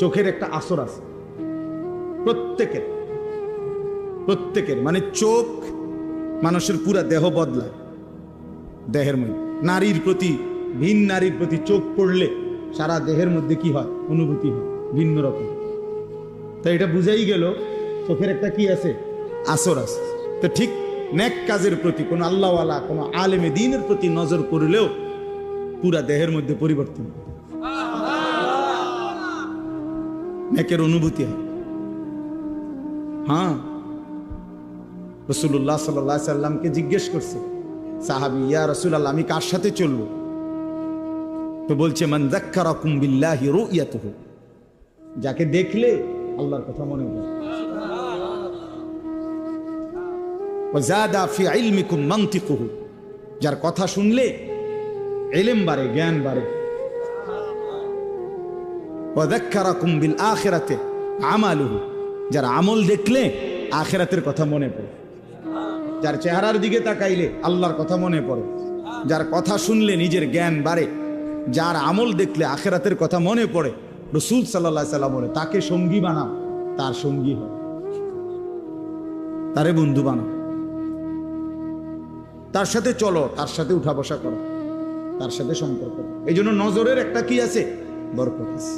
চোখের একটা আসর আছে প্রত্যেকের প্রত্যেকের, মানে চোখ মানুষের পুরা দেহ বদলায়। দেহের মধ্যে নারীর প্রতি, ভিন নারীর প্রতি চোখ পড়লে সারা দেহের মধ্যে কি হয়, অনুভূতি হয় ভিন্ন রকম। তো এটা বুঝাই গেল চোখের একটা কি আছে, আসর আছে। তো ঠিক নেক কাজের প্রতি কোন আল্লাহওয়ালা কোন আলেমে দ্বীনের প্রতি নজর করলেও পুরা দেহের মধ্যে পরিবর্তন, নেকের অনুভূতি হয়। হ্যাঁ, রাসূলুল্লাহ সাল্লাল্লাহু আলাইহি সাল্লামকে জিজ্ঞেস করছে সাহাবী, ইয়া রাসূলুল্লাহ, আমি কার সাথে চলবো? তো বলছে, মান যাক্কারাকুম বিল্লাহি রুয়াতুহু, যাকে দেখলে আল্লাহর কথা মনে পড়ে। ওয়া যাদা ফি ইলমিকুম মানতিকুহু, যার কথা শুনলে ইলম বাড়ে, জ্ঞান বাড়ে। ওয়া যাক্কারাকুম বিল আখিরাতি আমালুহু, যার আমল দেখলে আখিরাতের কথা মনে পড়ে। যার চেহারার দিকে তাকাইলে আল্লাহর কথা মনে পড়ে, যার কথা শুনলে নিজের জ্ঞান বাড়ে, যার আমল দেখলে আখিরাতের কথা মনে পড়ে। রাসূল সাল্লাল্লাহু আলাইহি সাল্লাম বলে, তাকে সঙ্গী বানাও, তার সঙ্গী হয়, তারে বন্ধু বানাও, তার সাথে চলো, তার সাথে উঠা বসা করো, তার সাথে সম্পর্ক। এই জন্য নজরের একটা কি আছে, বরকত আছে।